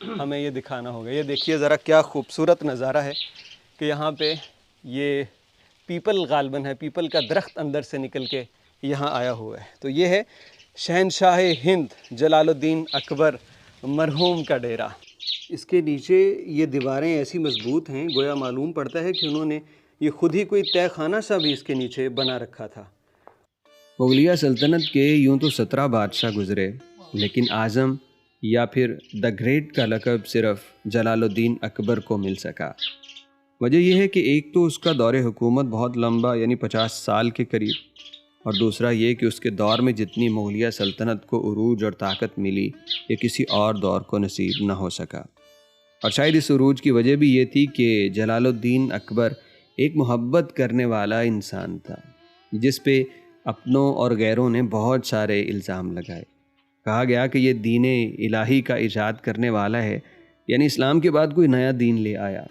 ہمیں یہ دکھانا ہوگا. یہ دیکھیے ذرا کیا خوبصورت نظارہ ہے کہ یہاں پہ یہ پیپل غالباً ہے, پیپل کا درخت اندر سے نکل کے یہاں آیا ہوا ہے. تو یہ ہے شہنشاہ ہند جلال الدین اکبر مرحوم کا ڈیرا. اس کے نیچے یہ دیواریں ایسی مضبوط ہیں گویا معلوم پڑتا ہے کہ انہوں نے یہ خود ہی کوئی تہہ خانہ سا بھی اس کے نیچے بنا رکھا تھا. مغلیہ سلطنت کے یوں تو 17 بادشاہ گزرے, لیکن اعظم یا پھر دا گریٹ کا لقب صرف جلال الدین اکبر کو مل سکا. وجہ یہ ہے کہ ایک تو اس کا دور حکومت بہت لمبا یعنی 50 سال کے قریب, اور دوسرا یہ کہ اس کے دور میں جتنی مغلیہ سلطنت کو عروج اور طاقت ملی یہ کسی اور دور کو نصیب نہ ہو سکا. اور شاید اس عروج کی وجہ بھی یہ تھی کہ جلال الدین اکبر ایک محبت کرنے والا انسان تھا جس پہ اپنوں اور غیروں نے بہت سارے الزام لگائے. کہا گیا کہ یہ دین الہی کا ایجاد کرنے والا ہے, یعنی اسلام کے بعد کوئی نیا دین لے آیا.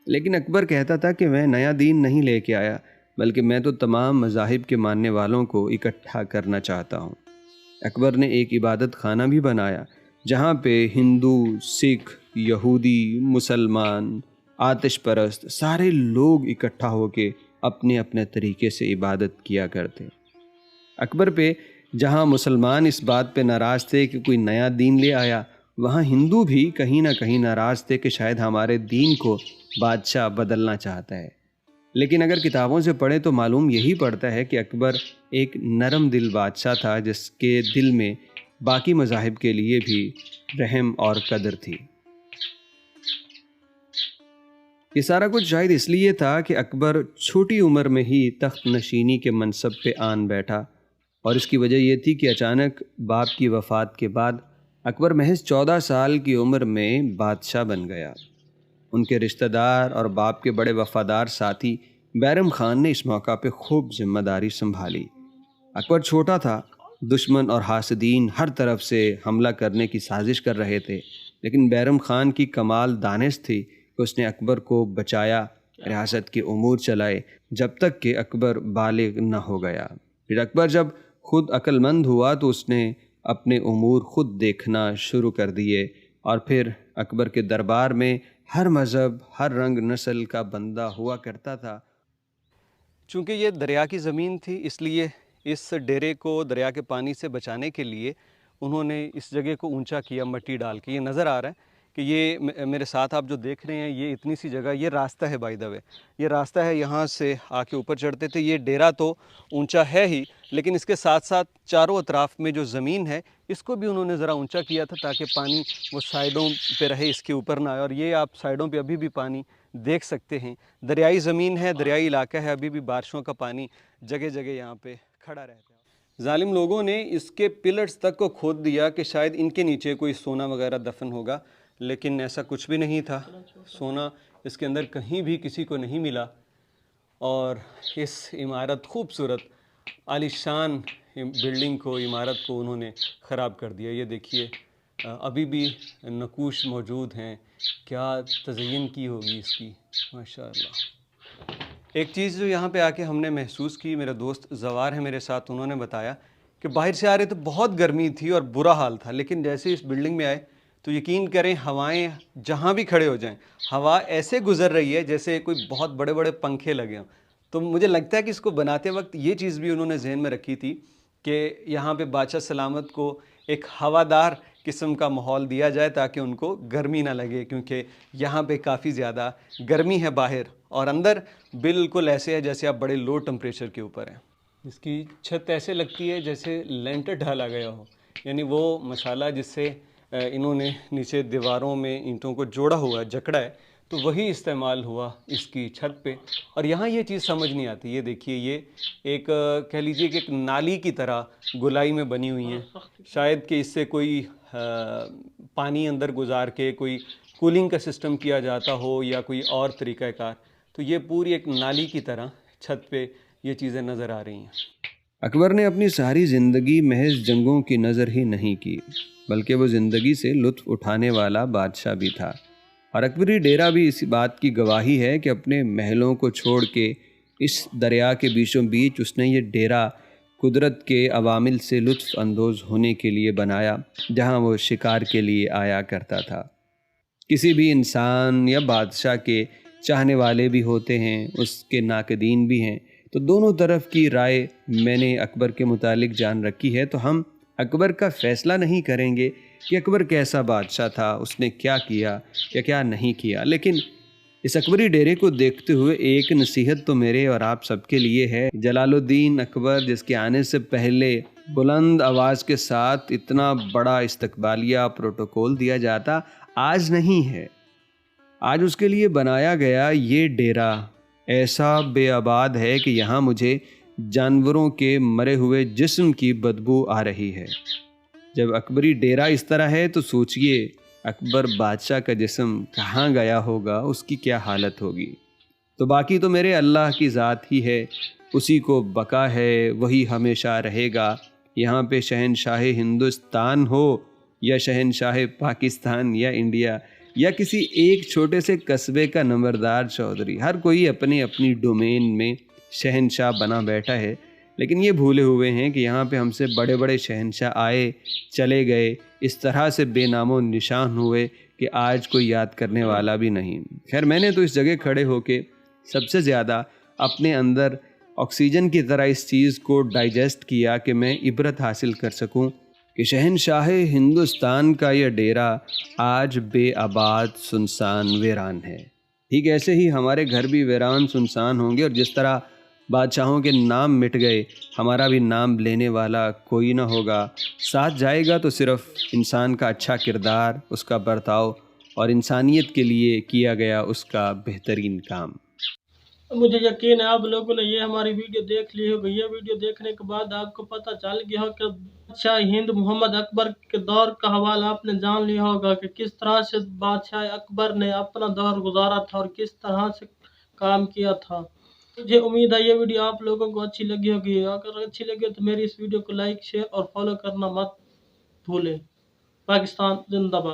لیکن اکبر کہتا تھا کہ میں نیا دین نہیں لے کے آیا, بلکہ میں تو تمام مذاہب کے ماننے والوں کو اکٹھا کرنا چاہتا ہوں. اکبر نے ایک عبادت خانہ بھی بنایا جہاں پہ ہندو, سکھ, یہودی, مسلمان, آتش پرست سارے لوگ اکٹھا ہو کے اپنے اپنے طریقے سے عبادت کیا کرتے. اکبر پہ جہاں مسلمان اس بات پہ ناراض تھے کہ کوئی نیا دین لے آیا, وہاں ہندو بھی کہیں نہ کہیں ناراض تھے کہ شاید ہمارے دین کو بادشاہ بدلنا چاہتا ہے. لیکن اگر کتابوں سے پڑھیں تو معلوم یہی پڑتا ہے کہ اکبر ایک نرم دل بادشاہ تھا جس کے دل میں باقی مذاہب کے لیے بھی رحم اور قدر تھی. یہ سارا کچھ شاید اس لیے تھا کہ اکبر چھوٹی عمر میں ہی تخت نشینی کے منصب پہ آن بیٹھا, اور اس کی وجہ یہ تھی کہ اچانک باپ کی وفات کے بعد اکبر محض 14 سال کی عمر میں بادشاہ بن گیا. ان کے رشتہ دار اور باپ کے بڑے وفادار ساتھی بیرم خان نے اس موقع پہ خوب ذمہ داری سنبھالی. اکبر چھوٹا تھا, دشمن اور حاسدین ہر طرف سے حملہ کرنے کی سازش کر رہے تھے, لیکن بیرم خان کی کمال دانش تھی کہ اس نے اکبر کو بچایا, ریاست کے امور چلائے جب تک کہ اکبر بالغ نہ ہو گیا. پھر اکبر جب خود عقل مند ہوا تو اس نے اپنے امور خود دیکھنا شروع کر دیے, اور پھر اکبر کے دربار میں ہر مذہب, ہر رنگ نسل کا بندہ ہوا کرتا تھا. چونکہ یہ دریا کی زمین تھی اس لیے اس ڈیرے کو دریا کے پانی سے بچانے کے لیے انہوں نے اس جگہ کو اونچا کیا مٹی ڈال کے. یہ نظر آ رہا ہے کہ یہ میرے ساتھ آپ جو دیکھ رہے ہیں یہ اتنی سی جگہ, یہ راستہ ہے بائی دا وے, یہ راستہ ہے یہاں سے آ کے اوپر چڑھتے تھے. یہ ڈیرا تو اونچا ہے ہی, لیکن اس کے ساتھ ساتھ چاروں اطراف میں جو زمین ہے اس کو بھی انہوں نے ذرا اونچا کیا تھا تاکہ پانی وہ سائڈوں پہ رہے, اس کے اوپر نہ آئے. اور یہ آپ سائڈوں پہ ابھی بھی پانی دیکھ سکتے ہیں. دریائی زمین ہے, دریائی علاقہ ہے, ابھی بھی بارشوں کا پانی جگہ جگہ یہاں پہ کھڑا رہتا ہے. ظالم لوگوں نے اس کے پلرز تک کو کھود دیا کہ شاید ان کے نیچے کوئی سونا وغیرہ دفن ہوگا, لیکن ایسا کچھ بھی نہیں تھا. سونا اس کے اندر کہیں بھی کسی کو نہیں ملا, اور اس عمارت خوبصورت عالی شان بلڈنگ کو, عمارت کو انہوں نے خراب کر دیا. یہ دیکھیے ابھی بھی نقوش موجود ہیں, کیا تزئین کی ہوگی اس کی, ماشاء اللہ. ایک چیز جو یہاں پہ آ کے ہم نے محسوس کی, میرا دوست زوار ہے میرے ساتھ, انہوں نے بتایا کہ باہر سے آ رہے تو بہت گرمی تھی اور برا حال تھا, لیکن جیسے اس بلڈنگ میں آئے تو یقین کریں ہوائیں جہاں بھی کھڑے ہو جائیں ہوا ایسے گزر رہی ہے جیسے کوئی بہت بڑے بڑے پنکھے لگے ہوں. تو مجھے لگتا ہے کہ اس کو بناتے وقت یہ چیز بھی انہوں نے ذہن میں رکھی تھی کہ یہاں پہ بادشاہ سلامت کو ایک ہوادار قسم کا ماحول دیا جائے تاکہ ان کو گرمی نہ لگے, کیونکہ یہاں پہ کافی زیادہ گرمی ہے باہر, اور اندر بالکل ایسے ہے جیسے آپ بڑے لو ٹمپریچر کے اوپر ہیں. اس کی چھت ایسے لگتی ہے جیسے لینٹر ڈالا گیا ہو, یعنی وہ مسالہ جس سے انہوں نے نیچے دیواروں میں اینٹوں کو جوڑا ہوا ہے, جکڑا ہے, تو وہی استعمال ہوا اس کی چھت پہ. اور یہاں یہ چیز سمجھ نہیں آتی. یہ دیکھیے یہ ایک کہہ لیجیے کہ ایک نالی کی طرح گولائی میں بنی ہوئی ہیں, شاید کہ اس سے کوئی پانی اندر گزار کے کوئی کولنگ کا سسٹم کیا جاتا ہو یا کوئی اور طریقہ کار. تو یہ پوری ایک نالی کی طرح چھت پہ یہ چیزیں نظر آ رہی ہیں. اکبر نے اپنی ساری زندگی محض جنگوں کی نظر ہی نہیں کی, بلکہ وہ زندگی سے لطف اٹھانے والا بادشاہ بھی تھا. اور اکبری ڈیرا بھی اس بات کی گواہی ہے کہ اپنے محلوں کو چھوڑ کے اس دریا کے بیچوں بیچ اس نے یہ ڈیرا قدرت کے عوامل سے لطف اندوز ہونے کے لیے بنایا, جہاں وہ شکار کے لیے آیا کرتا تھا. کسی بھی انسان یا بادشاہ کے چاہنے والے بھی ہوتے ہیں، اس کے ناقدین بھی ہیں، تو دونوں طرف کی رائے میں نے اکبر کے متعلق جان رکھی ہے۔ تو ہم اکبر کا فیصلہ نہیں کریں گے کہ اکبر کیسا بادشاہ تھا، اس نے کیا کیا یا کیا نہیں کیا، لیکن اس اکبری ڈیرے کو دیکھتے ہوئے ایک نصیحت تو میرے اور آپ سب کے لیے ہے۔ جلال الدین اکبر جس کے آنے سے پہلے بلند آواز کے ساتھ اتنا بڑا استقبالیہ پروٹوکول دیا جاتا، آج نہیں ہے۔ آج اس کے لیے بنایا گیا یہ ڈیرا ایسا بے آباد ہے کہ یہاں مجھے جانوروں کے مرے ہوئے جسم کی بدبو آ رہی ہے۔ جب اکبری ڈیرا اس طرح ہے تو سوچئے اکبر بادشاہ کا جسم کہاں گیا ہوگا، اس کی کیا حالت ہوگی۔ تو باقی تو میرے اللہ کی ذات ہی ہے، اسی کو بقا ہے، وہی ہمیشہ رہے گا۔ یہاں پہ شہنشاہ ہندوستان ہو یا شہنشاہ پاکستان یا انڈیا یا کسی ایک چھوٹے سے قصبے کا نمبردار چودھری، ہر کوئی اپنی اپنی ڈومین میں شہنشاہ بنا بیٹھا ہے، لیکن یہ بھولے ہوئے ہیں کہ یہاں پہ ہم سے بڑے بڑے شہنشاہ آئے چلے گئے، اس طرح سے بے نام و نشان ہوئے کہ آج کوئی یاد کرنے والا بھی نہیں۔ خیر، میں نے تو اس جگہ کھڑے ہو کے سب سے زیادہ اپنے اندر آکسیجن کی طرح اس چیز کو ڈائجسٹ کیا کہ میں عبرت حاصل کر سکوں کہ شہنشاہ ہندوستان کا یہ ڈیرا آج بے آباد سنسان ویران ہے۔ ٹھیک ایسے ہی ہمارے گھر بھی ویران سنسان ہوں گے، اور جس طرح بادشاہوں کے نام مٹ گئے، ہمارا بھی نام لینے والا کوئی نہ ہوگا۔ ساتھ جائے گا تو صرف انسان کا اچھا کردار، اس کا برتاؤ اور انسانیت کے لیے کیا گیا اس کا بہترین کام۔ مجھے یقین ہے آپ لوگوں نے یہ ہماری ویڈیو دیکھ لی ہوگی۔ یہ ویڈیو دیکھنے کے بعد آپ کو پتہ چل گیا ہو کہ بادشاہ ہند محمد اکبر کے دور کا حوالہ آپ نے جان لیا ہوگا کہ کس طرح سے بادشاہ اکبر نے اپنا دور گزارا تھا اور کس طرح سے کام کیا تھا۔ مجھے امید ہے یہ ویڈیو آپ لوگوں کو اچھی لگی ہوگی۔ اگر اچھی لگی ہو تو میری اس ویڈیو کو لائک، شیئر اور فالو کرنا مت بھولیں۔ پاکستان زندہ باد۔